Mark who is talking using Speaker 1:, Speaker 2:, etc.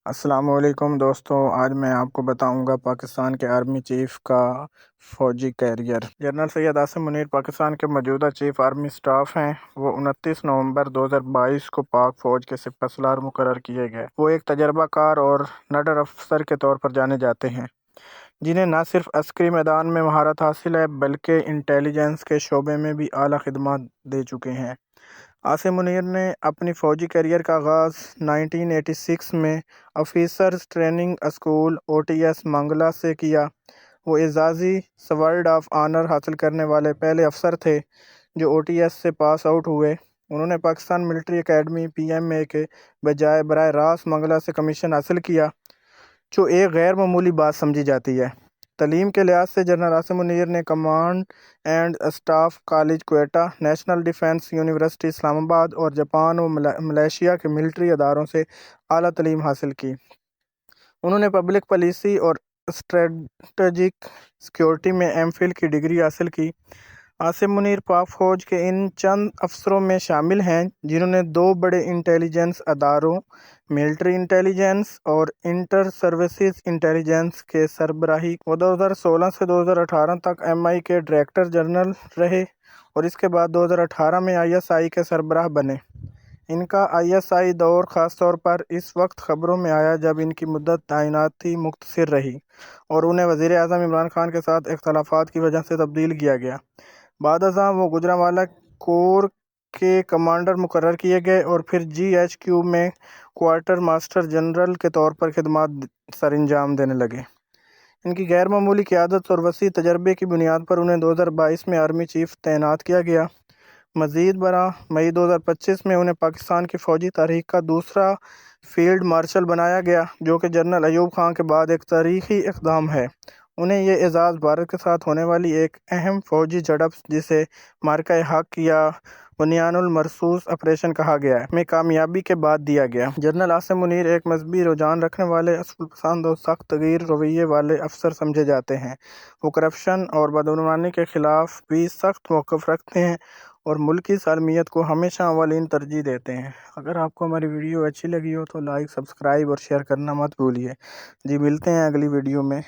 Speaker 1: السلام علیکم دوستوں، آج میں آپ کو بتاؤں گا پاکستان کے آرمی چیف کا فوجی کیریئر۔ جنرل سید عاصم منیر پاکستان کے موجودہ چیف آرمی سٹاف ہیں۔ وہ 29 نومبر 2022 کو پاک فوج کے سپہ سالار مقرر کیے گئے۔ وہ ایک تجربہ کار اور نڈر افسر کے طور پر جانے جاتے ہیں، جنہیں نہ صرف عسکری میدان میں مہارت حاصل ہے بلکہ انٹیلیجنس کے شعبے میں بھی اعلیٰ خدمات دے چکے ہیں۔ عاصم منیر نے اپنی فوجی کیریئر کا آغاز 1986 میں officers training school OTS Mangla سے کیا۔ وہ اعزازی سوارڈ آف آنر حاصل کرنے والے پہلے افسر تھے جو OTS سے پاس آؤٹ ہوئے۔ انہوں نے پاکستان ملٹری اکیڈمی PMA کے بجائے براہ راست منگلا سے کمیشن حاصل کیا، جو ایک غیر معمولی بات سمجھی جاتی ہے۔ تعلیم کے لحاظ سے جنرل عاصم منیر نے command and staff college Quetta, national defence university Islamabad اور جاپان و ملائیشیا کے ملٹری اداروں سے اعلیٰ تعلیم حاصل کی۔ انہوں نے پبلک پالیسی اور اسٹریٹجک سیکیورٹی میں MPhil کی ڈگری حاصل کی۔ عاصم منیر پاک فوج کے ان چند افسروں میں شامل ہیں جنہوں نے دو بڑے انٹیلیجنس اداروں ملٹری انٹیلیجنس اور انٹر سروسز انٹیلیجنس کی سربراہی کی۔ وہ 2016 سے 2018 تک MI کے ڈائریکٹر جنرل رہے اور اس کے بعد 2018 میں ISI کے سربراہ بنے۔ ان کا ISI دور خاص طور پر اس وقت خبروں میں آیا جب ان کی مدت تعیناتی مختصر رہی اور انہیں وزیر اعظم عمران خان کے ساتھ اختلافات کی وجہ سے تبدیل کیا گیا۔ بعد ازاں وہ گوجرانوالہ کور کے کمانڈر مقرر کیے گئے اور پھر GHQ میں کوارٹر ماسٹر جنرل کے طور پر خدمات سر انجام دینے لگے۔ ان کی غیر معمولی قیادت اور وسیع تجربے کی بنیاد پر انہیں 2022 میں آرمی چیف تعینات کیا گیا۔ مزید برآں مئی 2025 میں انہیں پاکستان کی فوجی تاریخ کا دوسرا فیلڈ مارشل بنایا گیا، جو کہ جنرل ایوب خان کے بعد ایک تاریخی اقدام ہے۔ انہیں یہ اعزاز بھارت کے ساتھ ہونے والی ایک اہم فوجی جھڑپ، جسے معرکہ حق یا بنیان المرصوص آپریشن کہا گیا ہے، میں کامیابی کے بعد دیا گیا۔ جنرل عاصم منیر ایک مذہبی رجحان رکھنے والے، اصول پسند اور سخت تغیر رویے والے افسر سمجھے جاتے ہیں۔ وہ کرپشن اور بدعنوانی کے خلاف بھی سخت موقف رکھتے ہیں اور ملکی سالمیت کو ہمیشہ اولین ترجیح دیتے ہیں۔ اگر آپ کو ہماری ویڈیو اچھی لگی ہو تو لائک، سبسکرائب اور شیئر کرنا مت بھولیے۔ ملتے ہیں اگلی ویڈیو میں۔